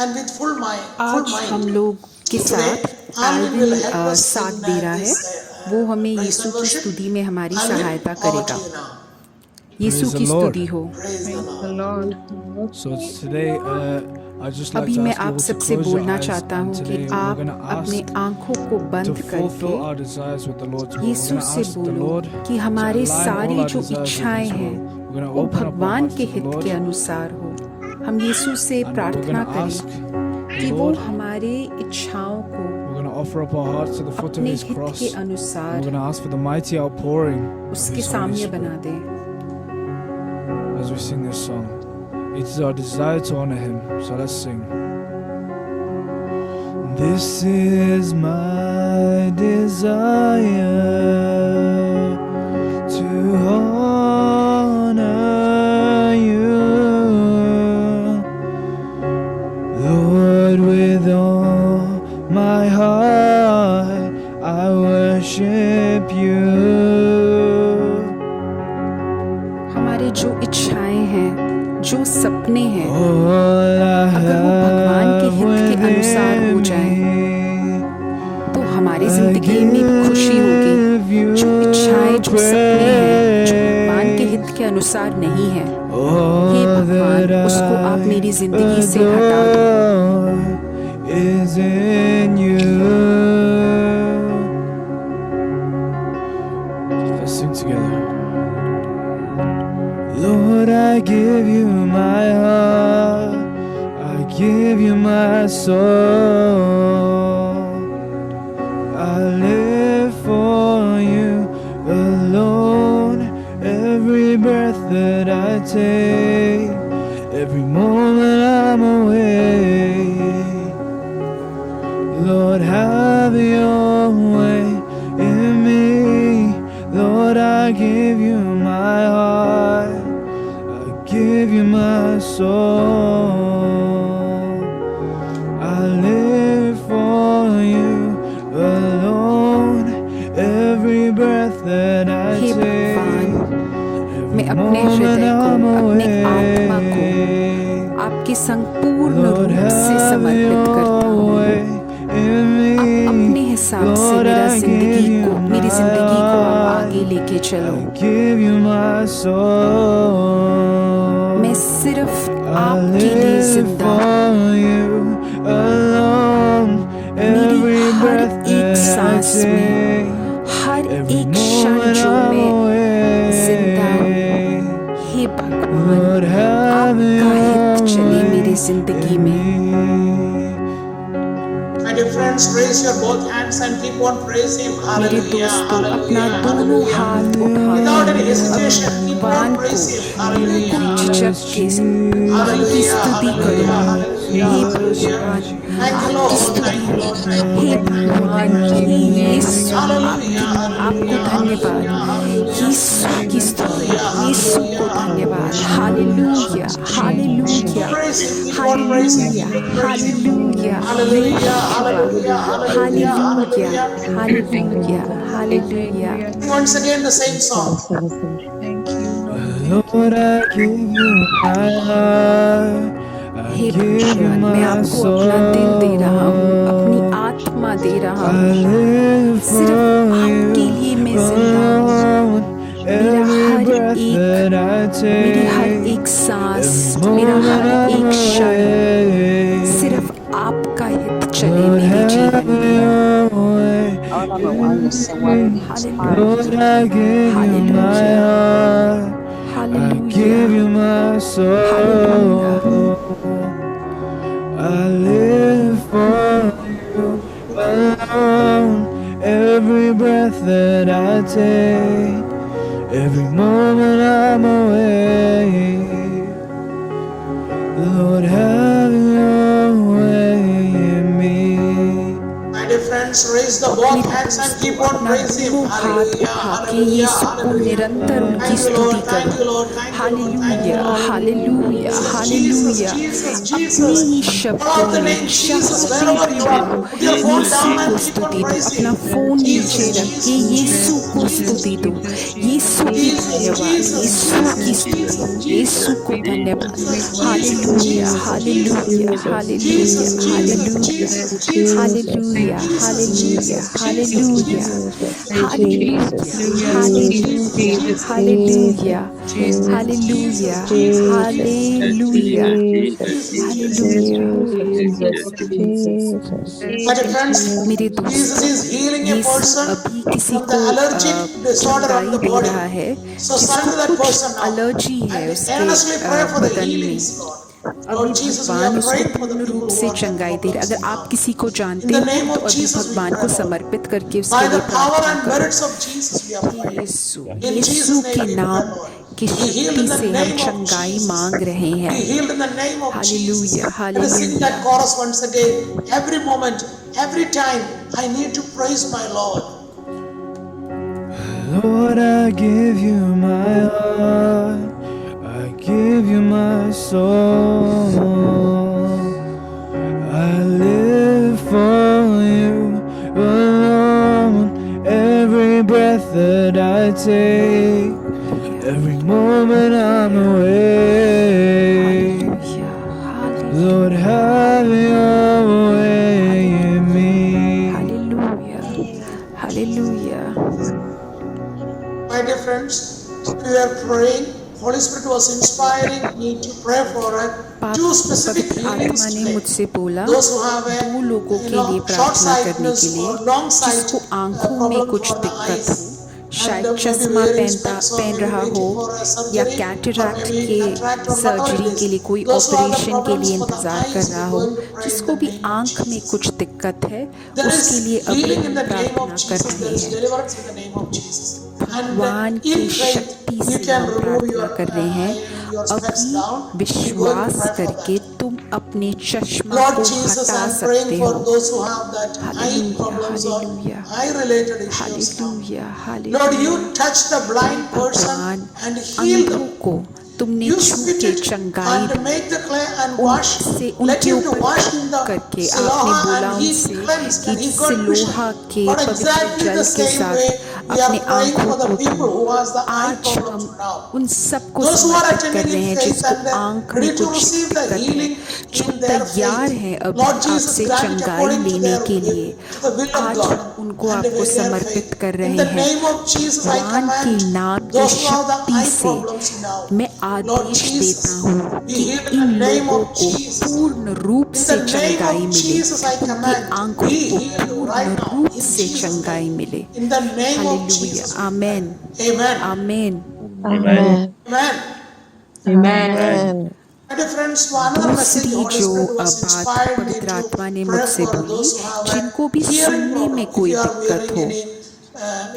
and with full आज हम mind. लोग के साथ Today, Alvin will help Alvin us साथ in दे रहा है, this वो हमें praise यीशु and की worship. स्तुति में हमारी Alvin, सहायता over करेगा। to you now. Yeshu Praise the की Lord. स्तुति हो। Praise the Praise the Lord. Lord. So today, I'd just like अभी to मैं ask you आप all to सबसे close your बोलना eyes, चाहता and हूँ कि today we're आप going to अपने ask आंखों को to बंद fulfill करके our desires with the Lord's will. We're Yeshu going to से ask the बोलो Lord कि to हमारे align all सारी our जो desires with इच्छाएं His हैं will. We're going to वो open up our भगवान hearts के to the हित Lord, के अनुसार हो। हम यीशु से and we're going प्रार्थना to करें ask the कि वो Lord. हमारे इच्छाओं को We're going to offer up our hearts to the foot of अपने His हित cross. के And we're अनुसार going to ask for the mighty outpouring of उसके His Holy सामने बना Spirit they. as we sing this song. It is our desire to honor Him. So let's sing. This is my desire to honor you, Lord, with all my heart I worship you. हमारे जो इच्छाएं हैं, जो सपने हैं, All I अगर वो भगवान के have हित के अनुसार हो within जाएं, me, तो हमारी I जिंदगी में खुशी होगी। give you जो इच्छाएं, जो सपने हैं, जो भगवान के praise. हित के अनुसार नहीं है, हे All भगवान, that उसको आप मेरी I जिंदगी से हटा दो। adore is in you. Let's sing together. Lord, I give you my heart, I give you my soul. I live for you alone. Every breath that I take, every moment I'm awake. Lord, have your way in me. Lord, I give you my heart, I give you my soul. I live for you alone. Every breath that I hey take, भगवान, मैं every अपने moment हृदय को, I'm अपने आत्मा को awake. आपके संग पूर्ण Lord, रूप से have समर्पित करता your हूँ। way in आप me. अपने हिसाब से Lord, मेरी I give you जिंदगी my को आप heart, आगे लेके चलो। I give you my soul. मैं सिर्फ I आपके लिए live जिंदा, for you alone. मेरी Every हर breath एक that I सांस में, take, हर every एक क्षण moment जो I'm मैं जिंदा हूँ, awake. हे भगवान, Lord, have आपका हित चले your मेरी way जिंदगी in में। me. My dear friends, raise your both hands and keep on praising. मेरे Hallelujah, दोस्तों, अपना hallelujah, दोनों hallelujah. हाथ Without any उठाकर hesitation, keep on भगवान को praising. बिल्कुल Hallelujah, झिझक के भगवान की hallelujah, स्तुति करो। hallelujah, hallelujah, हे hallelujah. भगवान, Thank you, आपकी Lord. स्तुति Thank you, हो। Lord. Thank you, hey Lord. भगवान, हे यीशु, Hallelujah, आपको hallelujah, धन्यवाद। hallelujah, hallelujah. यीशु की स्तुति, Hallelujah, यीशु को धन्यवाद। Hallelujah, hallelujah, Praise Him, keep on praising, hallelujah, keep on praising. Hallelujah, Hallelujah, यीशुआ, hallelujah, hallelujah, hallelujah, hallelujah. Hallelujah, hallelujah. Once again, the same song. Thank you, Lord. Lord, I give you my heart, I हे give you भगवान, मैं my आपको अपना दिल दे रहा हूँ, अपनी soul. आत्मा दे रहा I हूँ। live सिर्फ for आपके you लिए मैं जिंदा हूँ। alone. मेरा Every her breath that I मेरी हर take, एक सांस, every मेरा हर moment I'm एक क्षण awake. सिर्फ आपका हित चले Lord, मेरे जीवन have में। your way in me. Lord, I give you my heart, I give you my soul. I live for you alone. Every breath that I take, every moment I'm awake. Lord, have your way in me. My dear friends, friends, raise the both hands and keep on अपना praising Him. दोनों हाथ Hallelujah, उठा के hallelujah, यीशु को hallelujah. निरंतर उनकी Thank you, Lord, स्तुति thank करो। you, Lord, thank you, Lord, thank you, hallelujah, Lord. Hallelujah, Jesus, hallelujah. Jesus, अपने Jesus. ही Call out शब्दों the में name Jesus चाहते wherever you are. हुए Put your phone Yeshu down को and keep on स्तुति दो। praising. अपना फोन नीचे Jesus, रख के Jesus, यीशु Jesus, को Jesus, स्तुति दो। यीशु की Jesus, धन्यवाद, Jesus, यीशु की Jesus, स्तुति, Jesus, यीशु Jesus. को धन्यवाद। Jesus, Jesus, hallelujah, Jesus, hallelujah, hallelujah, Jesus, Jesus, hallelujah, Jesus, Jesus, hallelujah, Jesus, hallelujah, Jesus, Jesus, hallelujah, Jesus, hallelujah, hallelujah, hallelujah, hallelujah, hallelujah. My dear friends, मेरे Jesus दोस्तों, is healing a Yeshu person अभी किसी from को the allergic disorder of चंगाई the they body. रहा है So surrender जिसको that कुछ person now एलर्जी है and उसके earnestly pray for the बदन में। healings, Lord. अभी Lord Jesus, we भगवान are उसको praying for the पूर्ण people रूप who से are having चंगाई दे रहा है। problems अगर आप now. किसी को In जानते the हो name तो of अभी Jesus, we भगवान pray, को Lord. समर्पित करके उसके By लिए the power प्रार्थना and करो। merits of Jesus, we are praying. Yeshu In Yeshu Jesus' name के we नाम pray, Lord. की Be healed शक्ति in the से हम name of चंगाई Jesus. मांग रहे Be हैं। healed in the name of Jesus. Hallelujah, Let us sing that hallelujah. chorus once again. Every moment, every time, I need to praise my Lord. Lord, I give you my heart, I give you my soul. I live for you alone. Every breath that I take, every moment I'm awake. Hallelujah, hallelujah, Lord, have your way in me. Hallelujah, hallelujah. My dear friends, we were praying. Holy Spirit was inspiring me to pray for two specific पवित्र healings आत्मा ने today. मुझसे बोला Those who have a दो लोगों के लिए short प्रार्थना करने के sightedness लिए or long sight जिसको आंखों में problem कुछ for the दिक्कत eyes. हो, शायद And maybe चश्मा wearing specs or पहन maybe रहा waiting हो for a या surgery or कैटरैक्ट maybe के cataract or whatever surgery it के लिए is. कोई Those who have the operation के problems लिए for the इंतजार कर eyes, रहा we're हो, going to pray in जिसको the भी name of आंख में Jesus. कुछ दिक्कत है There उसके is लिए अभी healing in हम the name of प्रार्थना कर Jesus. There रहे is हैं। deliverance in the name of Jesus. And भगवान in की faith, शक्ति you से can हम remove प्रार्थना your कर रहे हैं। your specs अभी down. We're going to विश्वास pray for करके that. तुम अपने चश्मा Lord को Jesus, हटा I'm praying सकते for हो। those who have that eye hallelujah, problems or hallelujah, eye-related issues now. Hallelujah, Lord, hallelujah. you touch the blind person भगवान and heal अंधों them. को तुमने You छू spit के it चंगाई and the. make the clay and wash. उनसे Let उनके him to ऊपर wash थूक in the करके आपने Siloha बोला and he उनसे cleansed कि and he got vision. सिलोहा के Lord, पवित्र exactly जल the के same साथ way we are अपने praying आंखों for the को people धो। who has the eye आज problems हम now. उन सबको Those who are समर्पित कर attending रहे in हैं faith जिसको and आंख में ready to कुछ receive the दिक्कत है, healing जो in their तैयार faith. हैं अभी Lord Jesus, आपसे grant it चंगाई according to लेने their के will, लिए। to the will of आज God हम उनको and आपको with their समर्पित faith. कर In रहे the हैं। name of Jesus, I भगवान के command नाम की those who have the शक्ति eye से problems now. मैं Lord आदेश देता Jesus, हूँ be कि healed in in the name लोगों of को Jesus. पूर्ण रूप In से the name चंगाई of मिले, Jesus, I उनकी command, आंखों be को healed पूर्ण right now. रूप In से Jesus' चंगाई name. मिले। In the name of hallelujah, Jesus, we pray. Amen, Amen. Amen. Amen. Amen. Amen. My dear friends, another message दूसरी Holy जो Spirit was बात inspired me पवित्र to आत्मा ने pray मुझसे for बोली, those who have a जिनको भी hearing सुनने में problem. If कोई you are दिक्कत wearing हो, any,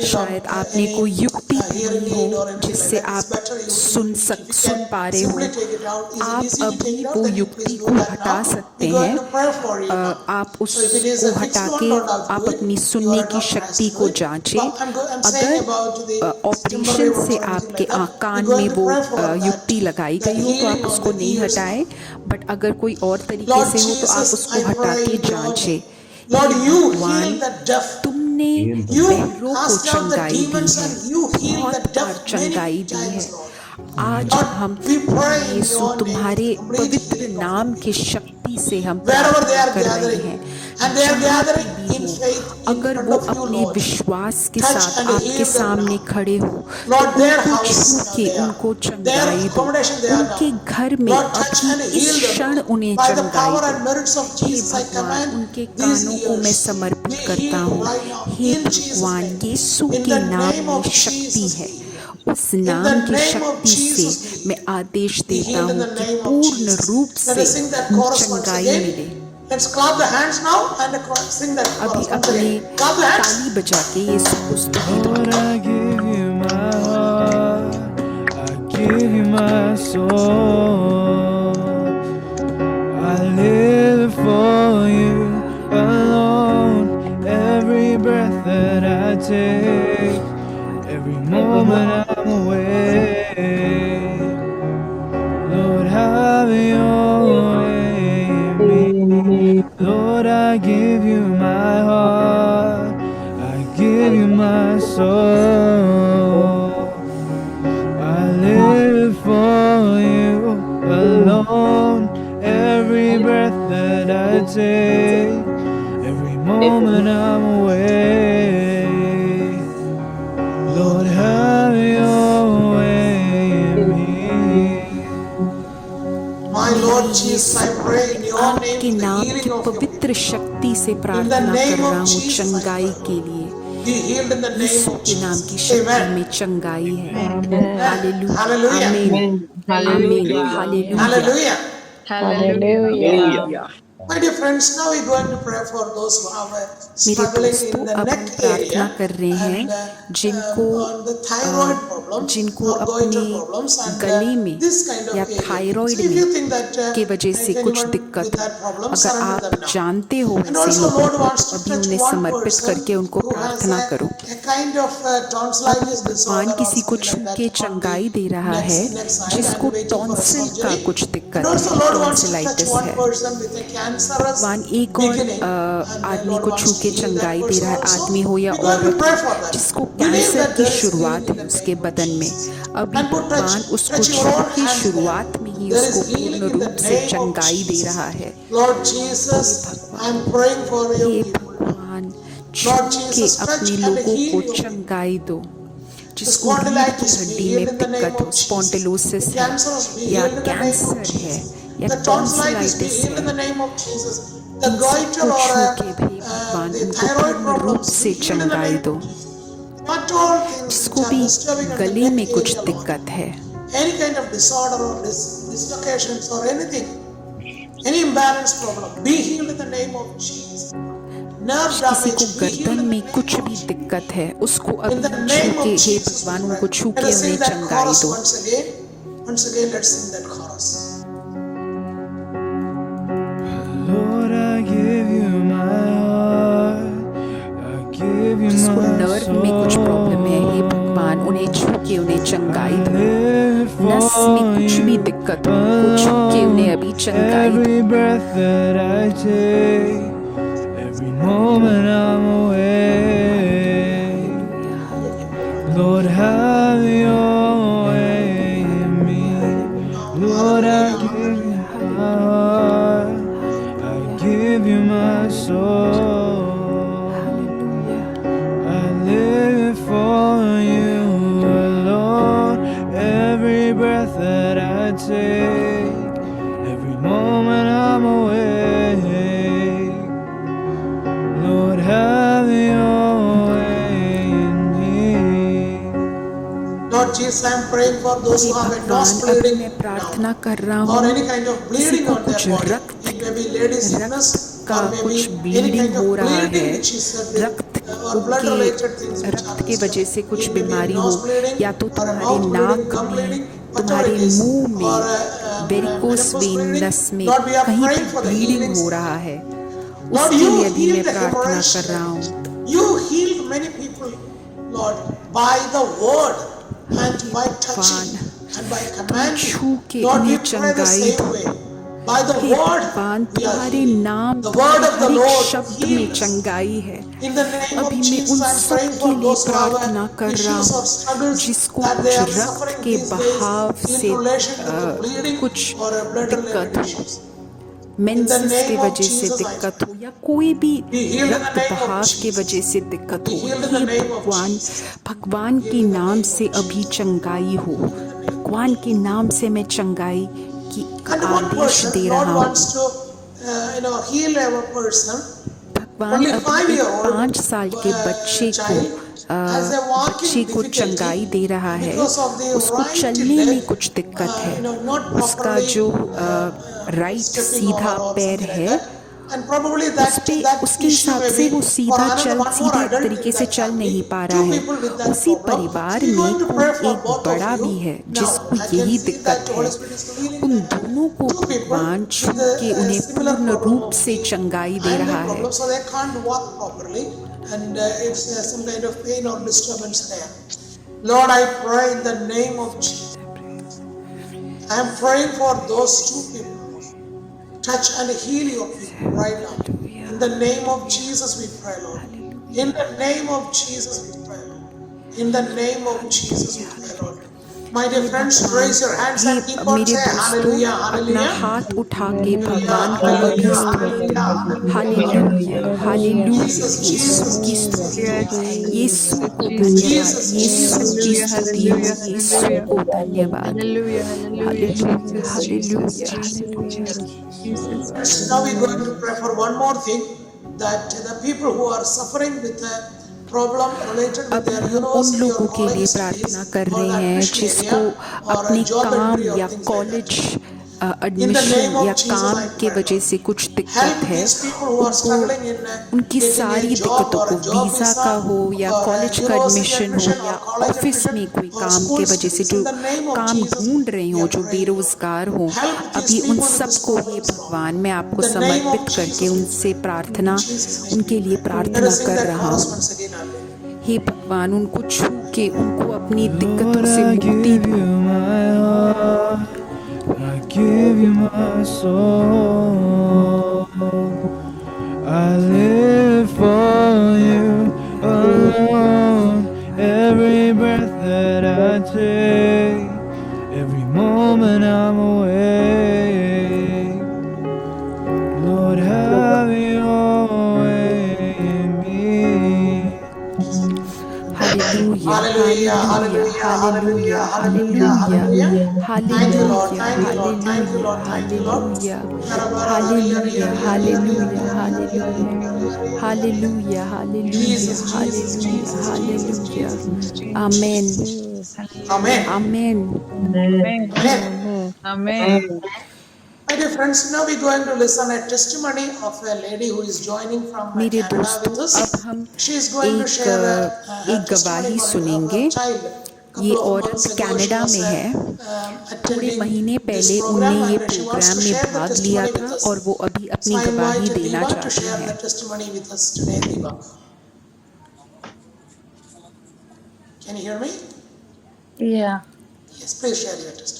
शायद आपने कोई any युक्ति hearing पहनी हो aid or anything like जिससे that, it's आप better you soon if you soon can पा रहे हो। simply take it out. Is it आप easy to take अभी it out? वो Then you युक्ति please do को that हटा now. सकते We're going हैं। to pray for you now. आप So if it is उसको a fixed हटा one, के don't have to आप do it. अपनी You सुनने are a की doctor, has शक्ति to को do it. जांचें। But I'm saying अगर about the operation temporary ones से or anything आपके like that. कान We're going में to वो pray for that. युक्ति लगाई That गई हो तो आप healing on उसको the नहीं ears. हटाएं, बट अगर कोई और तरीके Lord से हो तो आप Jesus, उसको I हटा pray के in your जांचें। name. Lord, हे you भगवान, heal the deaf. तुमने You बहरों को cast out the चंगाई दी demons है, and you heal बहुत the बार deaf many चंगाई दी times, है। Lord. आज Lord, हम we pray in Yeshu your name तुम्हारे with complete पवित्र healing of नाम the की शक्ति से हम wherever they प्रार्थना are कर रहे gathering, हैं। and they are जहाँ पे gathering भी in हो, faith in अगर front वो of you, अपने Lord. विश्वास के Touch साथ and आपके heal them सामने now. खड़े हो, Lord, तो their उनको house छू now के they are. उनको Their चंगाई दो। accommodation they are उनके now. घर में Lord, touch अभी and इस heal them, क्षण Lord. उन्हें By the चंगाई power दो। and merits of hey Jesus, I भगवान, command उनके these कानों को मैं ears समर्पित be करता healed हूँ। right now hey in Jesus' भगवान, name. यीशु In के the नाम name में of शक्ति Jesus, है। be healed. उस In नाम the की name of शक्ति से Jesus, be मैं आदेश be देता healed in हूँ the कि name of पूर्ण Jesus. रूप Let से us sing that chorus once चंगाई again. मिले। Let's clap the hands now and sing that अभी chorus once अपने again. Clap the hands. ताली बजा के यीशु को स्तुति दो। Lord, I give you my heart, I give you my soul. I live for you alone. Every take, every moment I'm away. Lord, have your way in me. Lord, I give you my heart, I give you my soul. I live for you alone. Every breath that I take, every moment I'm away. Lord, have your way in me. My Lord Jesus, I pray in your name आपके for the नाम healing की of your पवित्र people. शक्ति से प्रार्थना name कर of रहा हूँ Jesus, I चंगाई pray. के लिए। Be healed in the name Yeshu of के नाम की Jesus. शक्ति Amen. में चंगाई है। Amen. Hallelujah, Hallelujah. आमीन, आमीन, Hallelujah. Hallelujah. Hallelujah. Hallelujah. My dear friends, now we're going to pray for those who are मेरे struggling दोस्तों, in the अब neck हम प्रार्थना area कर रहे and हैं जिनको on the thyroid problems जिनको or goiter अपने problems and गले में this kind of या area. Thyroid So if you में think that के वजह if से कुछ anyone दिक्कत with हो, that problem, अगर surrender आप them now. जानते हो And ऐसे also लोगों Lord को, wants तो to अभी touch उन्हें one समर्पित person करके उनको who has प्रार्थना करो। a kind of अब tonsillitis भगवान disorder or किसी को something छू like के that on चंगाई the दे रहा है neck side जिसको and waiting for a tonsil का surgery. कुछ And दिक्कत also है, Lord wants to touch tonsillitis one है। person with a cancerous भगवान एक और beginning and आदमी Lord को wants छू to के heal that चंगाई दे person रहा है, also. आदमी हो या We're going to औरत pray हो, for that. जिसको Believe कैंसर that की there is शुरुआत healing in है the उसके name of बदन में। Jesus. अभी And put भगवान उसको touch your छू own के hands there. शुरुआत में ही There उसको is healing पूर्ण in the रूप से name of चंगाई दे Jesus. रहा है। Lord Jesus, I'm praying for your hey people. भगवान, छू Lord के Jesus, touch अपने and लोगों heal को your people. चंगाई दो। The जिसको रीढ़ की spondylitis be हड्डी healed में in the name दिक्कत हो, of Jesus. स्पॉन्डिलोसिस The है cancers be या healed in the name of cancer है Jesus. या The tonsillitis be tonsillitis healed in the है, name of Jesus. The in goiter सबको or छू के भी भगवान the उनको thyroid पूर्ण रूप problems be से healed in the चंगाई name दो। of Jesus. What all things which जिसको are भी disturbing at the गले neck में कुछ area, Lord. दिक्कत है, Any kind of disorder or dislocations or anything, any imbalance problem, be healed in the name of Jesus. Nerve किसी को damage, be healed गर्दन in the में name कुछ of भी Jesus. दिक्कत है, उसको In the अभी छू name के, of हे Jesus, भगवान, we उनको pray. छू Let के us sing उन्हें that चंगाई chorus दो। once again. Once again, let's sing that chorus. Lord, I give you my heart, I give you जिसको my नर्व में कुछ प्रॉब्लम है, हे soul. भगवान, उन्हें छू के उन्हें चंगाई I दो। live नस में for कुछ भी you दिक्कत हो, उनको छू के उन्हें alone. अभी चंगाई दो। Every breath that I take, every moment I'm away. Lord, have your way in me. Lord, I give you my heart, I give you my soul. I live for you alone. Every breath that I take, every moment I'm awake. Lord, have your way in me. Lord Jesus, I am praying for those hey who have a भगवान, nose अभी bleeding मैं now, प्रार्थना कर रहा or हूँ, any kind of किसी bleeding को on their कुछ body. रक्त It may be lady sickness का or maybe कुछ any ब्लीडिंग kind हो of रहा bleeding है, which is रक्त or blood के related things which are रक्त के वजह से कुछ disturbing. It may be a बीमारी हो, nose bleeding या तो or a तुम्हारे mouth bleeding, नाक gum में, bleeding, तुम्हारे whatever it is, मुंह or में, वेरिकोस menopause वेन bleeding. नस में Lord, we are कहीं praying पे for the ब्लीडिंग healings. हो रहा है, Lord, उसके you लिए अभी healed मैं the प्रार्थना hemorrhage कर रहा lady. हूँ। You healed many people, Lord, by the word and by touching and by commanding. छू के Lord, we उन्हें pray the चंगाई same दो। way. By the hey word, भगवान, we are तुम्हारे healed. नाम, The तुम्हारे word of the हर एक Lord शब्द में heals. चंगाई है। In the name अभी of मैं Jesus, उन I am सब praying के for लिए those who प्रार्थना have कर रहा issues or हूँ struggles जिसको that कुछ they are रक्त suffering के these बहाव days in से relation to the bleeding कुछ or blood related दिक्कत हो, issues. मेंसेस के name of वजह से Jesus, I दिक्कत हो, या कोई भी Be healed in the रक्त name of बहाव के Jesus. वजह से दिक्कत Be हो, healed in the hey name of भगवान, Jesus. भगवान Healed के in the नाम name से of अभी Jesus. चंगाई हो, भगवान के नाम से मैं चंगाई की And one Adesh person, they Lord रहा wants हूँ। to, heal a person. भगवान Only अभी 5 एक year old 5 साल के बच्चे को child has a walking difficulty चंगाई दे रहा है, because of the उसको right चलने में leg, कुछ दिक्कत है, not उसका properly जो राइट stepping सीधा or पैर something like है that. and probably उसके issue हिसाब may से be वो for सीधा another one more सीधे adult तरीके in से that चल family, नहीं पा रहा two है। people with that उसी problem. परिवार So we're going में to pray for एक both बड़ा of भी you. है Now जिसको I can यही see दिक्कत that the है। Holy Spirit is revealing उन that दोनों को two people भगवान छू with के a उन्हें similar पूर्ण problem रूप of से knee चंगाई दे and रहा a है। problem, so they can't walk properly, and it's some kind of pain or disturbance there. Lord, I pray in the name of Jesus. I am praying for those two people. Touch and heal your people right now. In the name of Jesus we pray, Lord. In the name of Jesus we pray, Lord. In the name of Jesus we pray, Lord. My dear friends, raise your hands and keep on मेरे saying दोस्तों, hallelujah, अपना hallelujah. हाथ उठा के Hallelujah, भगवान को अभी hallelujah, स्तुति hallelujah, hallelujah hallelujah. Hallelujah Jesus, यीशु Jesus, की Jesus. स्तुति, यीशु को Jesus. धन्यवाद, Jesus, यीशु Jesus, की Hallelujah, Jesus. स्तुति हो, hallelujah, यीशु hallelujah. को धन्यवाद। Hallelujah, hallelujah, hallelujah Jesus, Jesus, hallelujah Jesus, hallelujah. Jesus, Yes, now we're going to pray for one more thing, that the people who are suffering with a problem related with अब their हम उन university or लोगों के लिए college प्रार्थना studies कर or रहे the हैं admission जिसको area or a अपने job काम entry or या things like that. College In the admission name या of Jesus, काम I के pray, वजह Lord. से कुछ दिक्कत Help है, these people who are उनको struggling in उनकी getting a सारी job दिक्कतों or को a job वीज़ा visa का हो या or a कॉलेज का university एडमिशन हो admission or या college ऑफिस admission में कोई or काम school के वजह से studies. जो In the name of काम Jesus, ढूंढ रहे we हो, are जो praying, Lord. बेरोजगार हो, Help these अभी उन people with this सबको ये problems, Lord. भगवान मैं आपको In the name of समर्पित करके Jesus, we उनसे pray. प्रार्थना In Jesus' name. उनके लिए Let प्रार्थना us sing कर that रहा chorus हूँ। once again, Amen. हे भगवान, उनको छू के उनको अपनी Lord, दिक्कतों से I मुक्ति give दो। you my heart, I give you my soul. I live for you alone. Every breath that I take, every moment I'm awake. Lord, have your way in me. Hallelujah Hallelujah, hallelujah hallelujah, hallelujah hallelujah, hallelujah hallelujah. Thank you, Lord. Hallelujah Thank you, Lord. Thank you, hallelujah Lord. Thank you, Lord. Hallelujah hallelujah hallelujah hallelujah hallelujah Jesus, Jesus, hallelujah Jesus, Jesus, hallelujah Jesus. Amen Amen. Amen. Amen, Amen. Amen. My dear friends, now we're going to listen a testimony of a lady who is joining from मेरे Canada दोस्तों, with us. अब हम She is going to share her एक testimony गवाही for सुनेंगे। her child. ये Couple of औरत months ago, she Canada was में है। थोड़े attending महीने this पहले program उनने ये and she wants program to में share the भाग लिया testimony with था us. और वो अभी So अपनी I गवाही invite देना Diva to चाहती share the हैं। testimony with us today. Diva, can you hear me? Yeah, Yes, please share your testimony.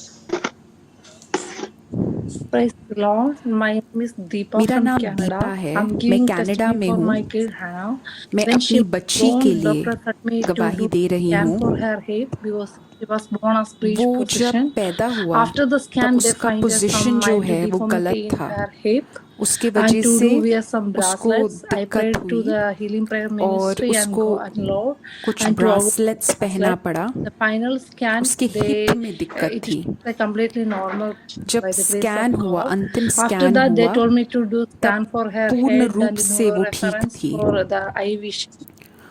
praise the Lord. My name is Deepa मेरा from नाम Canada. दीपा है, I'm मैं giving Canada testimony में for हूँ। my kid Hannah. मैं When she अपनी बच्ची के born, लिए doctor had me to गवाही do दे रही scan हूँ। for her hip because she was born as breech वो जब position. पैदा हुआ After the तब scan, they उसका find some पोजीशन जो mild है वो deformity गलत in था, her hip. उसके And वजह to से do wear some उसको bracelets. I दिक्कत prayed to हुई the healing prayer और ministry and उसको God and Lord कुछ and to avoid ब्रासलेट्स पहना bracelet. पड़ा। The final scan, उसके हिप में दिक्कत it थी। is like completely normal जब by the grace scan of हुआ, God. अंतिम After स्कैन that, they हुआ, told me to do तब scan for her पूर्ण head रूप and से वो ठीक neuroreference थी। for the eye vision.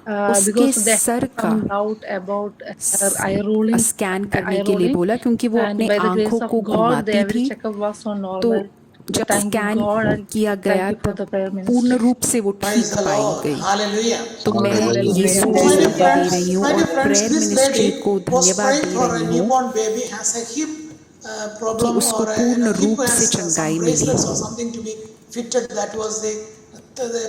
उसके Because they सर had का some doubt about her eye rolling, scan करने के लिए बोला, क्योंकि वो and अपने by the आंखों grace of को God, the घुमाती every थी। checkup was so तो normal. So जब thank you scan God and किया गया thank you for तब the prayer पूर्ण ministry. रूप से वो Praise ठीक the पाई Lord. गई। Hallelujah. तो मैं Hallelujah. यीशु को My dear धन्यवाद दे friends, रही हूँ my और dear friends, prayer this ministry lady को was धन्यवाद praying दे for a रही हूँ newborn baby has a hip कि problem उसको or a पूर्ण hip रूप से has some चंगाई मिली। bracelets or something to be fitted. That was the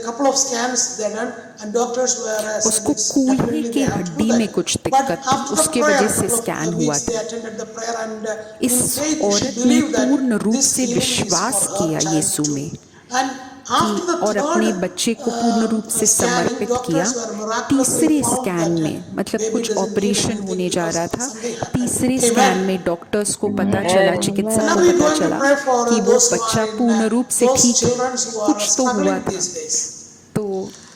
couple of scans they done and doctors were उसको said it's कूल्हे definitely की they have to do हड्डी में that. कुछ But दिक्कत थी, after the उसके prayer, वजह a से couple स्कैन of हुआ weeks they था। attended the prayer and इस in faith she औरत ने believed पूर्ण that रूप this से healing is विश्वास for her किया child यीशु too. में And after the और अपने third बच्चे को पूर्ण रूप से scanning, समर्पित किया। doctors were miraculously तीसरे found स्कैन that में, मतलब baby कुछ doesn't need ऑपरेशन anything होने जा रहा because था, something happened. तीसरे स्कैन Amen. में डॉक्टर्स को पता चला, चिकित्सक Now को we're पता going to चला pray for कि वो those who बच्चा are in पूर्ण रूप से those ठीक है। children who are कुछ तो हुआ struggling था। these days. तो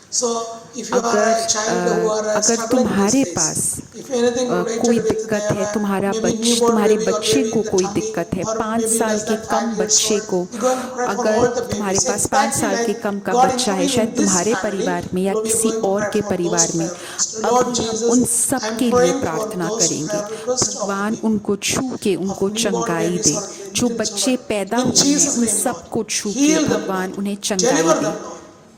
So if you are a child who are अगर struggling तुम्हारे these pass days, if anything related कोई with दिक्कत their, है, तुम्हारा maybe newborn तुम्हारे baby or बच्चे baby को in the कोई tummy, दिक्कत है, or 5 maybe साल less के than कम 5 years बच्चे old, को, you go and pray for अगर all the तुम्हारे babies. पास 5 Exactly साल के like कम का God बच्चा है, intervened शायद in this तुम्हारे family, परिवार में या so we are किसी going to और pray के for परिवार those में, prayer requests. अब Lord हम Jesus, उन सब I am के लिए praying for प्रार्थना those करेंगे। prayer requests of भगवान baby, उनको छू के उनको of newborn चंगाई babies दे, or जो little बच्चे children. पैदा In हुए हैं Jesus' उन name, सब Lord, को छू के heal them, भगवान Lord. उन्हें चंगाई Deliver they. them, Lord.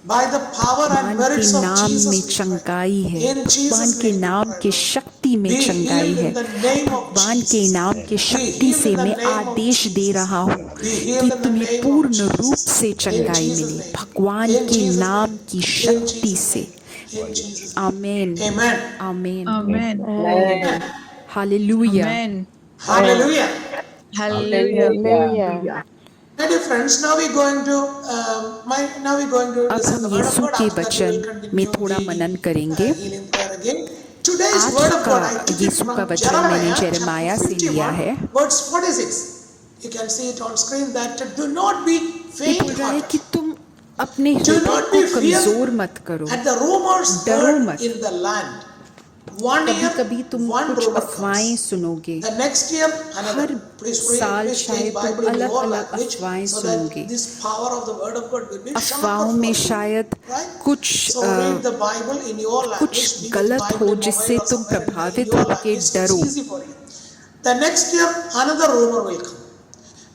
By the power and भगवान के merits of नाम Jesus में we pray. चंगाई है, In भगवान Jesus' के name we नाम pray, के Lord. शक्ति में Be चंगाई healed है। in the name of भगवान के Jesus. नाम के Be शक्ति healed से in the मैं name of Adesh they Jesus. रहा हूँ Be कि healed in the तुम्हें name of पूर्ण रूप Jesus. से In चंगाई Jesus' मिले, name. भगवान In के Jesus' नाम name. की In शक्ति Jesus' से। name. In Jesus' name. आमीन, Amen. आमीन, Amen. Amen. Hallelujah. Amen. Hallelujah. Hallelujah. My dear friends, now we're going to अब listen हम the word of Yeshu God. के After that, we will वचन में continue थोड़ा मनन the करेंगे। healing prayer again. Today's आज word of का God, I took it यीशु का from वचन मैंने Jeremiah यिर्मयाह chapter से लिया है। 51, verse 46. You can see it on screen that do not be ये बोल रहा है कि faint-hearted. तुम अपने Do हृदय not को be कमजोर fearful मत करो, at the rumors डरो heard मत। in the land. One कभी year, कभी तुम one कुछ rumor अफवाहें comes. सुनोगे, The next year, her another. Please साल take शायद तुम Bible in अलग your अलग language अफवाहें so सुनोगे। that this power of the word of God will be अफवाहों sharper में for you. शायद Right? कुछ So read the Bible in your language. कुछ Be with गलत Bible हो in जिससे mobile or तुम somewhere in प्रभावित your होके language. So it's डरो। easy for you. The next year, another rumor will come.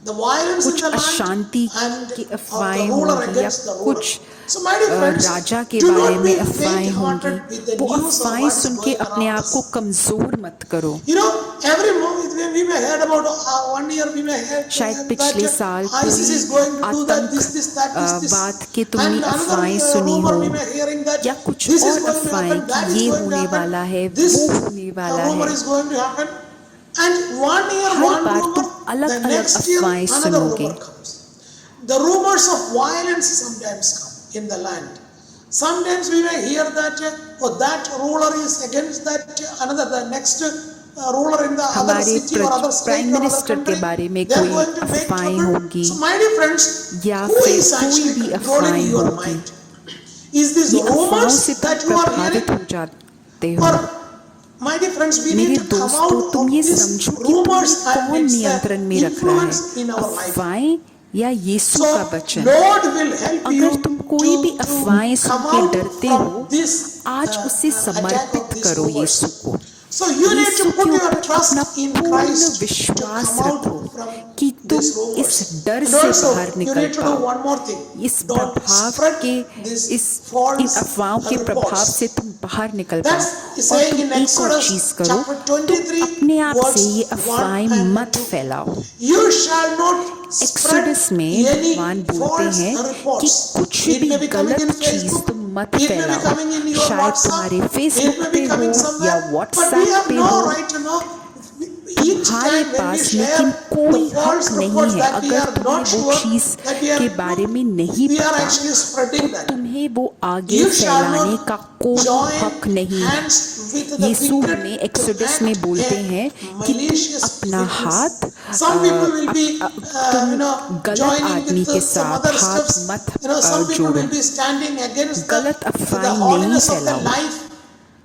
The violence in कुछ the land अशांति and की of the अफवाहें ruler होंगी या against the ruler. कुछ So my dear friends, राजा के do बारे not में be अफवाहें होंगी। faint-hearted with the वो news of अफवाहें what is सुन के going अपने around आप को us. कमजोर मत करो। You know, every moment when we may heard about 1 year, we may heard शायद पिछले साल that ISIS is going to do that, this, that, this. बात के तुमने And अफवाहें another सुनी rumor हो we may hearing that या कुछ this is और going to अफवाहें happen, that कि is ये going to होने happen, वाला है, this वो होने वाला rumor है। is going to happen. And 1 year, her one bar rumor, तुम अलग the अलग next year अफवाहें another सुनोगे। rumor comes. The rumors of violence sometimes come in the land. Sometimes we may hear that that ruler is against that another, the next ruler in the other हमारे city or other state prime or other minister के country. बारे में They are कोई going to make अफवाहें trouble. होंगी So my dear friends, या who फिर is कोई actually भी controlling अफवाहें your होंगी। mind? Is this ये अफवाहों से rumors तुम that you are प्रभावित hearing? हो जाते हो। Or my dear friends, we मेरे need to come out दोस्तों, तुम of ये this समझो कि rumors तुम्हें and कौन its नियंत्रण में रख रहा है, influence in our life. अफवाहें या यीशु So का वचन। Lord will help you अगर तुम कोई भी to अफवाहें सुन come के out डरते from हो, this आज उसे attack of समर्पित these करो rumors. यीशु को। So you need Yeshu to के put your ऊपर अपना trust in पूर्ण Christ to विश्वास come out रखो from कि तुम these rumors. इस डर And से also बाहर you निकल need to do पाओ। one more thing. इस Don't प्रभाव spread के this इन false अफवाहों के प्रभाव से reports. तुम बाहर निकल पाओ। That's और saying तुम in एक और Exodus चीज करो, chapter तुम 23 अपने आप से verse ये अफवाहें 1 and मत 2. फैलाओ। You shall not spread exodus में any भगवान बोलते false हैं कि reports. कुछ It भी may be coming in गलत चीज Facebook, तुम मत it may be फैलाओ। coming in your शायद WhatsApp, तुम्हारे it फेसबुक may पे be हो coming या somewhere, but we WhatsApp have पे no हो, right to know. Each तुम्हारे time when we pass share लेकिन कोई the false हक नहीं reports है। that we अगर are तुम्हें not वो sure चीज that we के are, बारे में नहीं we are पता, actually spreading तो that. तुम्हें वो आगे You shall फैलाने not का कोई join हक नहीं है। hands with the Yeshu wicked हमें to एक्सोडस act में बोलते a हैं कि तुम malicious अपना witness. हाथ Some people will be तुम गलत joining आदमी with के some साथ other हाथ steps. मत Some people जोड़ो। will be standing against गलत the अफवाहें holiness नहीं of the फैलाओ। life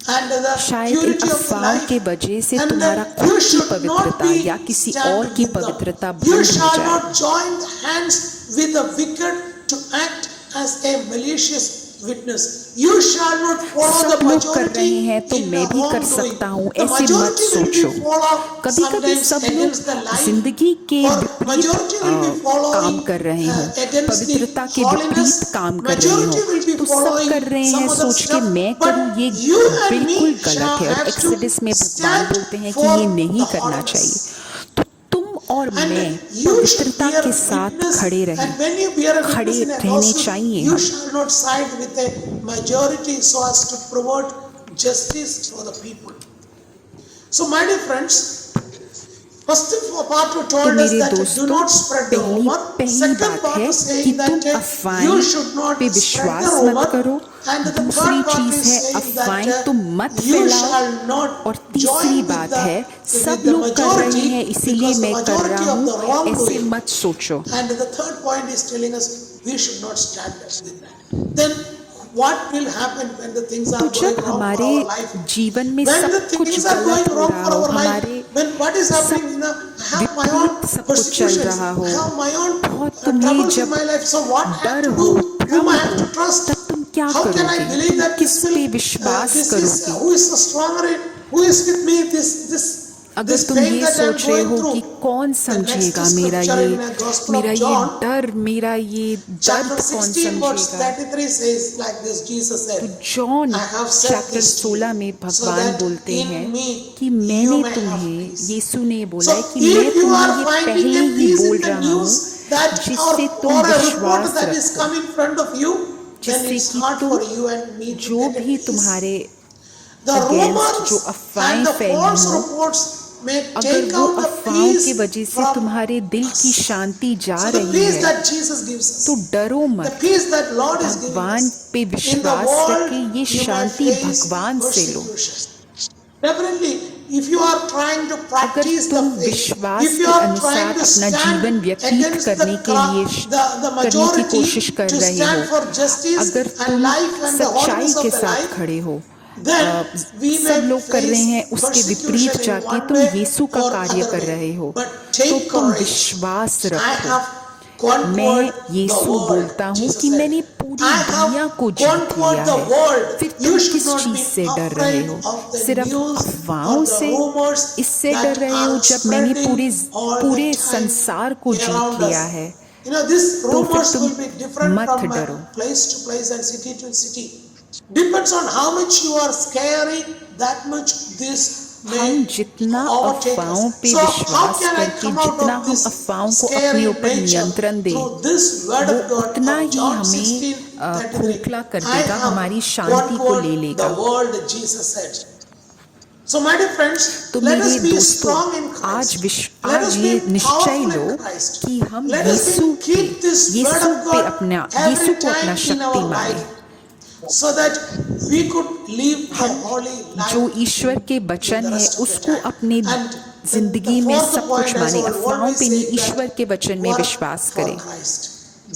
and the शायद इन purity of the अफवाहों life. के वजह से And तुम्हारा you खुद की should not पवित्रता be या किसी stand और की with them. पवित्रता You भंग हो shall जाए। not join hands with the wicked to act as a malicious witness. You shall not follow the सब लोग कर majority रहे हैं तो in मैं the भी कर wrongdoing. सकता हूँ, The ऐसे मत majority will be सोचो। follow कभी कभी sometimes सब लोग against the life, जिंदगी के or विपरीत majority will be following काम कर रहे हो, against the पवित्रता के holiness. विपरीत काम कर रहे Majority will be हो, तो सब following कर रहे some हैं other सोच के stuff, मैं but करूँ, ये you and बिल्कुल me गलत shall है। और have to एक्सोडस में भगवान stand बोलते हैं कि for ये नहीं the करना holiness. चाहिए। तो तुम और And मैं you should पवित्रता bear के साथ witness, खड़े and रहें, when you bear a खड़े witness in a रहने lawsuit, चाहिए you हम। shall not side with a majority so as to promote justice for the people. So my dear friends, first part तो told us मेरे that do दोस्तों, not spread the rumor. पहली Second बात part है is कि saying तुम that अफवाहें you should not पे spread विश्वास the मत rumor. करो। And the दूसरी third part चीज is है saying अफवाहें that तुम मत you फैलाओ। shall not और तीसरी join बात with है the सब with the लोग कर रहे हैं majority इसीलिए because the मैं कर majority रहा of the हूँ, ऐसे wrongdoing. मत सोचो। And the third point is telling us we should not stand with that. Then what will happen when the things are तो going जब wrong for हमारे our life. जीवन में When the सब कुछ things are गलत going हो wrong रहा for हो, our हमारे life, when what is happening, you know, I have my own विपरीत सब कुछ चल persecutions, रहा हो, I have my own बहुत तुम्हें troubles in जब my life. So what I have डर to हो, do? भ्रम Whom I have हो, to trust? तब तुम क्या How can I करोगे? believe तुम that किस this will, पे विश्वास this is करोगे? who is the stronger in, who is with me? अगर This तुम pain ये that I am सोच रहे going हो through. कि कौन The next समझेगा मेरा scripture ये in the Gospel मेरा of ये John, डर, मेरा ये chapter दर्द कौन 16 verse समझेगा? 33 says like this, Jesus तो said, John I have said chapter this to you, 16 में so भगवान that बोलते in हैं me कि you मैंने may have तुम्हें, peace. यीशु ने बोला So है कि मैं if you तुम्हें are ये finding पहले a ही peace बोल in the रहा हूँ news that जिससे or तुम a report विश्वास that is रखो, come in front of you, then जिससे it's कि hard तुम for you and me to जो get a भी peace. तुम्हारे The अगेंस्ट जो rumors अफवाहें and the फैली false हो, reports may अगर take वो out the अफवाहों की peace वजह से from तुम्हारे दिल की us. शांति जा So the रही peace है, that Jesus gives तो us, डरो the मत, peace that Lord is giving भगवान us. पे In the विश्वास world, रखें, ये you may शांति face भगवान से लो। persecution. Definitely, if you are trying to अगर practice the तुम faith, विश्वास if you के are अनुसार trying to अपना stand जीवन व्यतीत against करने के लिए the करने की majority, कोशिश कर to रहे stand हो, for justice अगर and तुम life and the सच्चाई holiness के of the साथ life, खड़े हो, then we सब may लोग कर रहे हैं, face उसके विपरीत persecution in जाके one तुम way यीशु का or कार्य other कर way. रहे हो, But तो take तुम courage. विश्वास I रखो। have conquered मैं the यीशु world, बोलता हूँ Jesus कि said. मैंने पूरी I दुनिया have को जीत conquered लिया the है। world. फिर You तुम should किस not चीज be से डर रहे afraid हो? of the सिर्फ news अफवाहों or the से? rumors इससे डर that रहे हो are जब मैंने spreading all the पूरे time संसार को जीत around लिया us. है? You know, these तो फिर rumors तुम will be different मत from डरो। place to place and city to city. Depends on how much you are scaring, that much this may हम जितना overtake अफवाहों us. पे So how विश्वास can I करके come out जितना of हम this अफवाहों को अपने scary ऊपर nature नियंत्रण दें, through this word वो of God उतना of ही John हमें 16:33. खोखला कर I देगा, have हमारी शांति को ले conquered लेगा। the world, Jesus said. So my dear friends, तो let us मेरे be दोस्तों, strong in Christ. Let आज us ये be निश्चय powerful लो in Christ. कि हम Let us keep this word of God every यीशु को अपना time in our शक्ति life, माने, so that we could live a holy life. जो ईश्वर के वचन in the है rest of the उसको time. अपने And जिंदगी the में fourth सब point कुछ is माने, our अफवाहों Lord पे is नहीं, saying ईश्वर that के वचन में work विश्वास for करें। Christ.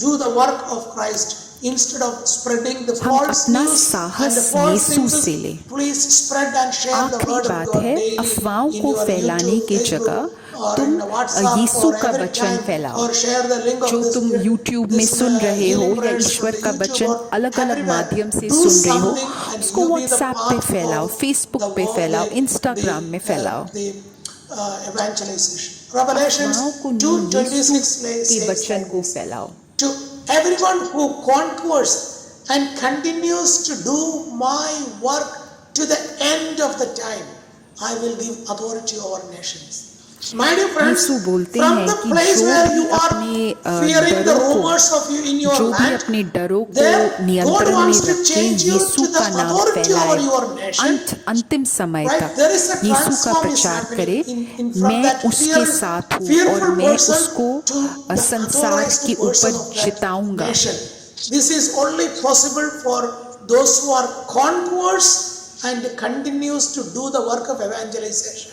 Do the work of Christ instead of spreading the हम false अपना news साहस and the false Yeshu things. से लें। Please spread and share the आखिरी word of बात God है, daily अफवाहों in को your फैलाने YouTube, के Facebook, जगह or तुम in WhatsApp यीशु or का every वचन time, फैलाओ। or share the link of जो this तुम YouTube में सुन रहे हो healing या prayers ईश्वर from का the YouTube वचन or अलग अलग everywhere. माध्यम से Do सुन रहे हो, something and उसको you be the व्हाट्सएप पे part फैलाओ, of फेसबुक the पे world, फैलाओ, the इंस्टाग्राम में फैलाओ। evangelization. Revelations अफवाहों को नहीं, 2:26 यीशु के says वचन like को this. फैलाओ। To everyone who conquers and continues to do my work to the end of the time, I will give authority over nations. My dear friends, यीशु बोलते from हैं the कि place जो where भी you are अपने fearing the डरों rumors को of you in your जो भी land, अपने डरों को there God नियंत्रण में wants to रख के change you Yeshu to the का नाम authority over फैलाए, your nation. अंतिम समय Right? तक There is a यीशु का transform is प्रचार happening करे। from मैं that उसके साथ हूँ और fearful मैं person उसको to the संसार authorized के person ऊपर of that जिताऊंगा। nation. This is only possible for those who are conquerors and continues to do the work of evangelization.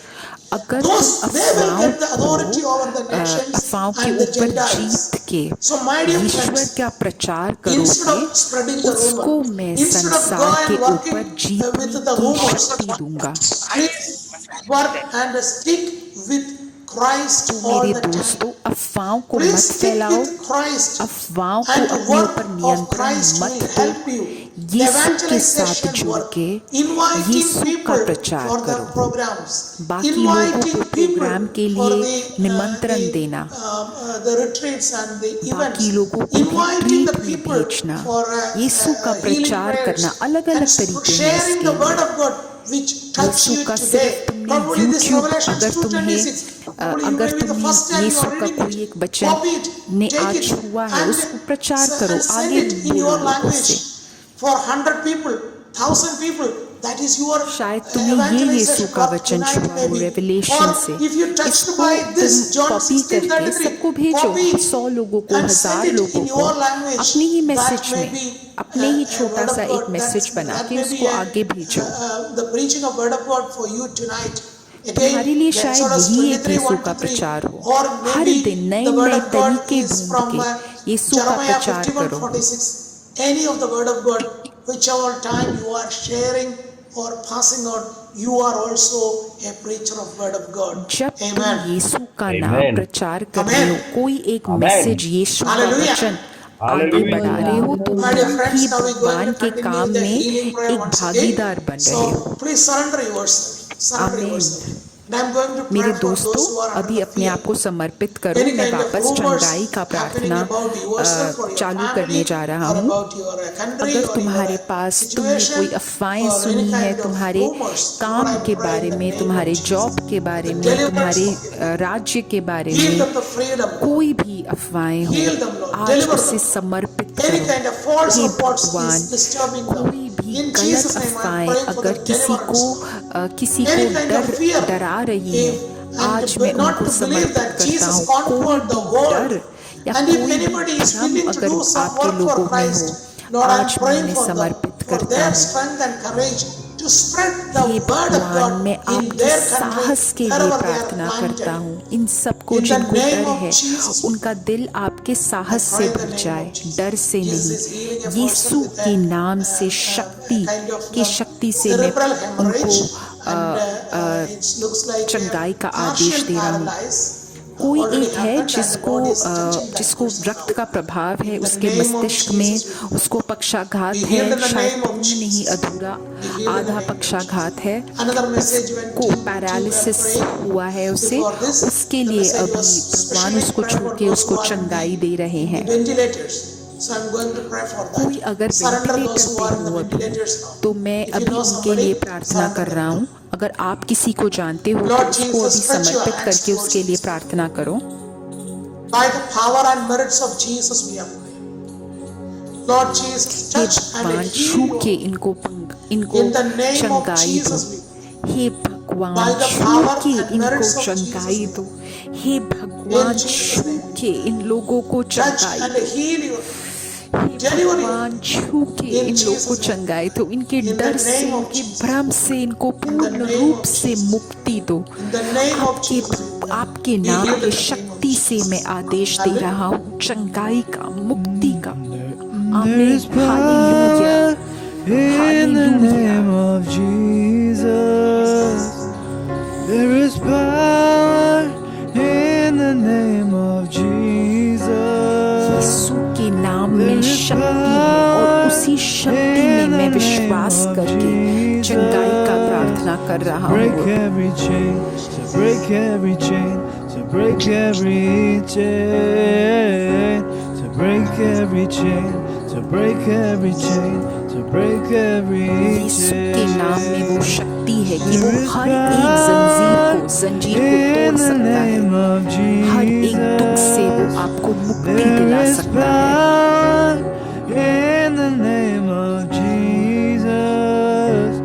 अगर Those तुम they will get the authority over the nations अफवाहों के and the ऊपर Gentiles. जीत के So my dear Ishwar friends, का प्रचार instead करोगे, of spreading the उसको rumor, मैं instead of संसार going के and working ऊपर जीतने with the की rumors, शक्ति दूंगा। please work and stick with Christ तो all मेरे the time. दोस्तों, अफवाहों को Please मत stick फैलाओ, with Christ अफवाहों को and the अपने work ऊपर of नियंत्रण Christ मत will दो, help you. The यीशु के साथ evangelization जुड़ work, के inviting यीशु का people प्रचार for the करो। programs, बाकी लोगों inviting को people प्रोग्राम के for लिए निमंत्रण देना, the retreats and the events, बाकी लोगों को inviting the रिट्रीट में people भेजना, for यीशु का healing प्रचार prayers, करना, अलग अलग and तरीके हैं sharing इसके the word लिए। of God which touch Yeshu you का today. सिर्फ तुमने Probably this यूट्यूब, Revelations अगर तुम्हें 2:26, probably you अगर may be the तुम्हें first time you Yeshu are का reading कोई it. एक वचन Copy it, ने take आज it, छुआ है, and उसको प्रचार करो, and send आगे it in बोलो your लोगों language से। for 100 people, 1000 people. That is your शायद तुम्हें ये यीशु evangelization का work वचन tonight छुआ हो maybe. रेवलेशन से, Or if you touched इसको by this तुम John कॉपी करके 16:33, सबको भेजो, copy it 100 लोगों को, and send 1000 it लोगों in को, your language. अपनी ही That मैसेज may में, be अपने ही a छोटा word of सा God. एक मैसेज बना That के may be उसको आगे भेजो। the preaching of word of God for you tonight. तुम्हारे लिए Again, शायद Exodus यही एक 23, यीशु 1 का to 3. प्रचार हो। Or हर maybe दिन नए the word नए of God तरीके is ढूंढ from के यीशु का Jeremiah प्रचार 51, करो। 46. Any of the word of God whichever time you are sharing or passing on, you are also a preacher of word of God. जब तुम Amen. यीशु का नाम Amen. प्रचार कर रहे हो, Amen. कोई एक Amen. मैसेज यीशु का Hallelujah. वचन आगे Hallelujah. बढ़ा रहे हो, तो My dear तुम friends, भी now we're going भगवान to के continue काम the में healing prayer एक once भागीदार again. बन रहे हो। So please surrender yourself. Surrender Amen. yourself. And I'm going to मेरे pray for those दोस्तों, who are under अभी the अपने fear. आप को समर्पित करो। Any मैं kind of वापस rumors चंगाई का happening प्रार्थना about yourself or your चालू family करने जा रहा or हूँ। about your country अगर or तुम्हारे your पास तुमने situation कोई अफवाहें or any सुनी है, kind of तुम्हारे rumors, Lord, काम I के pray बारे in the में, name तुम्हारे of जॉब Jesus. के बारे The में, deliverance तुम्हारे of people. राज्य के बारे Give में, them the freedom, Lord. कोई भी अफवाहें हो, Heal them, Lord. आज Deliver उसे them. समर्पित Any करो। kind of false hey reports भगवान, is disturbing them. कोई भी In गलत Jesus' name, I'm अफवाहें praying for अगर the किसी को deliverance. किसी Any को kind of fear, डरा रही है, and आज मैं not उनको to believe समर्पित that करता Jesus हूँ। कोई conquered the भी world. डर या And if कोई भी anybody is भ्रम willing to अगर do some आपके work for लोगों में हो, Christ, Lord, I'm आज मैं praying उन्हें for them, समर्पित for करता their हूँ। strength and courage to spread the hey word of भगवान, God मैं in आपके their country, साहस के लिए wherever they are प्रार्थना करता planted. हूँ। इन सबको In the जिनको name डर of है, Jesus, उनका दिल आपके साहस I से pray in the भर name जाए, of Jesus. डर से Jesus नहीं। is healing a person Yeshu with के नाम से a शक्ति kind of की शक्ति से मैं cerebral उनको hemorrhage and it looks like चंगाई का a आदेश partial दे रहा हूँ। paralyze कोई already एक है happened and the जिसको body is touching that जिसको person रक्त now. का प्रभाव है, In the उसके name of मस्तिष्क में Jesus, we pray. उसको पक्षाघात Be है, healed in the शायद name of पूर्ण नहीं, Jesus. अधूरा Be healed in the आधा name of पक्षाघात है, Another message when को two were पैरालिसिस praying हुआ है उसे, before this, उसके the लिए message अभी was भगवान specially उसको pray छू for के those उसको who are चंगाई दे रहे in the हैं। ventilators. So I'm going to pray for कोई that. अगर Surrender those वेंटिलेटर who पे are in the हो अभी, ventilators now. तो मैं If you अभी know उनके लिए somebody, प्रार्थना कर surrender रहा them. हूँ। अगर आप किसी को जानते हो तो Lord उसको Jesus, अभी stretch your समर्पित hands करके towards उसके लिए us. प्रार्थना करो। By the power and merits of Jesus, we are praying. Lord Jesus, hey touch and भगवान, heal छू your के people. इनको In the name of चंगाई दो। Jesus, we pray. Hey By भगवान, the छू power के and इनको merits of चंगाई Jesus, दो। हे भगवान, In Jesus' छू name. के इन लोगों को touch चंगाई and दो। heal your hey deliver your भगवान, छू के In इन लोगों को Jesus' name. चंगाई दो। इनके In the डर से, name of इनके Jesus. भ्रम से इनको In the पूर्ण name रूप of से Jesus. मुक्ति दो। In the name of आपके Jesus, we pray. आपके Be नाम healed के in the name of शक्ति से Jesus. मैं आदेश दे Hallelujah. रहा हूँ, चंगाई का, मुक्ति का। There आमीन, is power in the name of Jesus. There is power in the name of Jesus. यीशु के नाम में There is शक्ति है और power उसी शक्ति में in मैं the विश्वास name of करके चंगाई का प्रार्थना कर रहा break हूँ। every chain, to break every chain, to break every chain, to break every chain, to break every chain, to break every यीशु के नाम में वो chain. शक्ति है कि वो There is हर एक power जंजीर को in तोड़ the सकता है। name of हर एक दुख से वो Jesus. आपको मुक्ति There दिला is सकता है। power in the name of Jesus.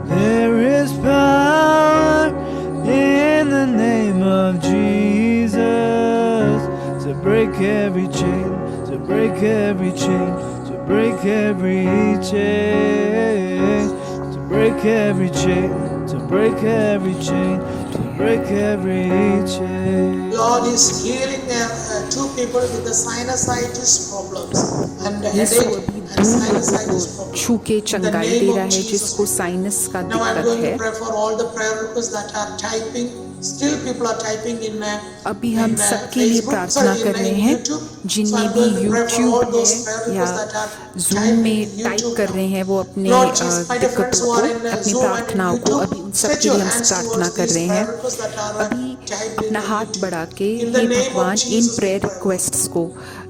There is power in the name of Jesus to break every chain, to break every chain, to break every chain, to break every chain, to break every chain, to break every chain. Lord is healing two people with the sinusitis problems and Yeshu headache अभी and दो लोगों sinusitis को problems. छू के In the चंगाई name they of रहा है Jesus. जिसको साइनस का Now I'm दिक्कत going है। to pray for all the prayer requests that are typing. Still people are typing in अभी हम in, सबके लिए Facebook, प्रार्थना sorry, कर रहे in हैं, YouTube. So जिनमें I'm भी going to pray for all YouTube those prayer है या requests that are zoom typed में in टाइप YouTube कर now. रहे हैं, वो अपने Lord Jesus, my dear friends दिक्कतों who को, are in अपनी Zoom and in प्रार्थनाओं को अभी YouTube, उन stretch सबके your लिए हम hands प्रार्थना towards कर these रहे prayer हैं। requests that are अभी typed in अपना हाथ YouTube. बढ़ा के, In the hey name of भगवान, इन Jesus, prayer we pray. Requests को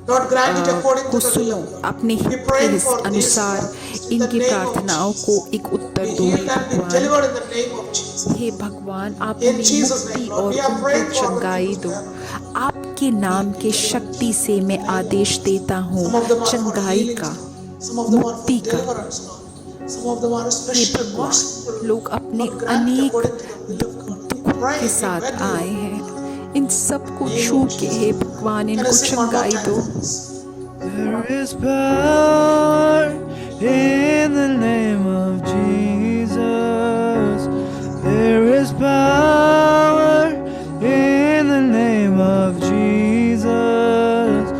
Lord, grant it according को to the will सुनो, of God. अपने We हित pray के for this, अनुसार Lord, in the इनकी name of प्रार्थनाओं को Jesus. एक उत्तर Be दो। हे healed and be भगवान, delivered in the name of Jesus. हे भगवान, आप In उन्हें Jesus' मुक्ति name, Lord, और we are उनको praying for the चंगाई people's दो। prayer. आपके नाम के शक्ति से मैं आदेश देता हूँ Some of them are for चंगाई healing, का, Lord. Some of them are for मुक्ति का। deliverance, Lord. Some of them are hey special and भगवान, merciful. लोग अपने Lord, grant it अनेक according to the will of God. We दुखों pray, के we साथ beg you. आए हैं, इन सबको Name छू of के, Jesus. हे भगवान, Can I इनको sing one more चंगाई time दो। for this? There is power in the name of Jesus. There is power in the name of Jesus.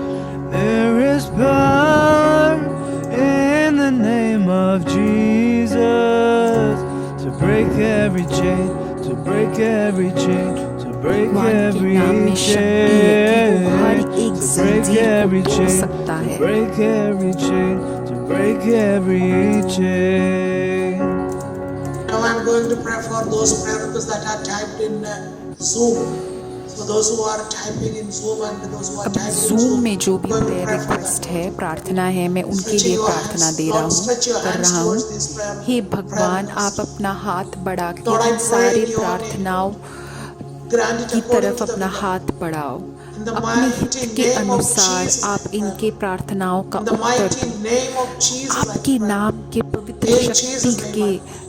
There is power in the name of Jesus, to break every chain, to break every chain, to break भगवान के every नाम में शक्ति है कि वो हर chain, एक to break जंजीर every को तोड़ chain, सकता to है। break every chain, to break every chain. Now I'm going to pray for those prayer requests that are typed in Zoom. So those who are typing in Zoom and those who are अब typing in zoom Zoom, में जो भी going to prayer pray for request them. है, प्रार्थना है, मैं उनके Stretching लिए your प्रार्थना hands, दे रहा Lord, हूँ, stretch your कर hands रहा हूँ। towards these prayer hey prayer भगवान, आप requests. अपना हाथ बढ़ा के Lord, I इन pray सारे in your name. प्रार्थनाओं Grant it की according तरफ to the अपना will of हाथ बढ़ाओ। In the अपने हित mighty के name of अनुसार Jesus, आप I pray. इनके प्रार्थनाओं का In the उत्तर mighty दो। name of Jesus, I आपके pray. नाम के पवित्र In शक्ति Jesus' name, के I pray.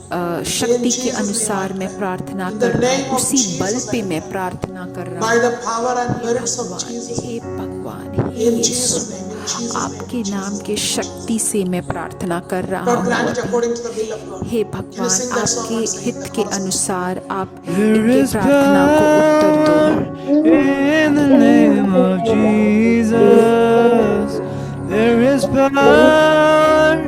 शक्ति In के Jesus' name, I अनुसार मैं pray. प्रार्थना In कर the रहा name हूँ, of उसी बल Jesus, पे I मैं pray. प्रार्थना कर रहा By हूँ। the power and hey merits of भगवान, Jesus, हे भगवान, हे in Yeshu, Jesus' name, in Jesus' name, आपके in नाम Jesus' के name. शक्ति से मैं प्रार्थना कर रहा Lord, हूँ grant it अभी। according to the will of God. Hey Can you भगवान, sing that song आपके once again? हित The के chorus. अनुसार आप There इनके is प्रार्थना को उत्तर दो। power in the name of Jesus. There is power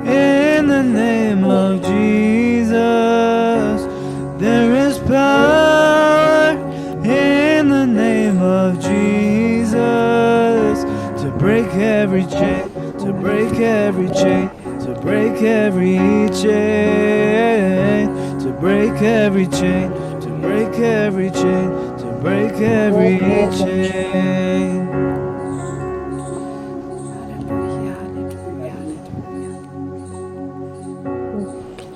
in the name of Jesus. There is power in the name of Jesus to break every chain, to break every chain, to break every chain, to break every chain, to break every chain, to break every chain. Hallelujah, hallelujah, hallelujah.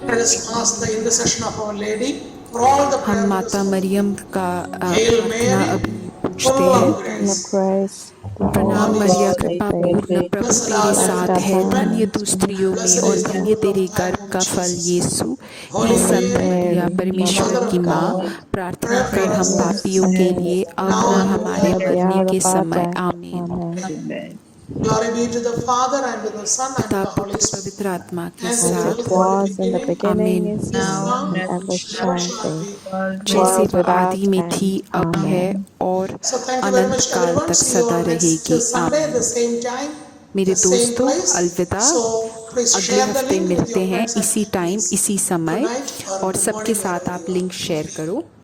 Let us ask the intercession of Our Lady for all the हम prayer माता requests. Maryam का Hail प्रार्थना Mary, अभी पूछते full हैं। of full of grace. grace, the प्रणाम Lord Maria, is कृपा with पूर्ण thee. प्रभु Blessed तेरे are you साथ Blessed है, among thou धन्य women, तू स्त्रियों में blessed और is the धन्य fruit of तेरे thy गर्भ womb, का फल Jesus. यीशु। हे Holy संत Mary, मरिया, Mary, परमेश्वर Mother Mother of की of माँ, God, God, प्रार्थना pray कर for हम us intercede पापियों sinners, के for लिए, अब now और and at हमारे the at hour the of मरने hour के of our समय। death. आमीन। Amen. Glory be to the Father and to the Son and to पिता, the Holy पुत्र, Spirit. पवित्र आत्मा के As As it it साथ। was in the was in the beginning, beginning, आमीन। is is now, now, and ever ever shall shall be, be, जैसे world world वो without आदि without में थी, end. अब है Amen. और So thank you very Anant much, काल everyone. तक See you सदा all next रहेगी। Sunday at आमीन। the same time, मेरे the same दोस्तों, place. अलविदा। So please अगले share the हफ्ते link with मिलते your हैं friends and इसी टाइम, families. इसी Good समय, night or और good सबके morning साथ wherever आप you लिंक are. शेयर करो।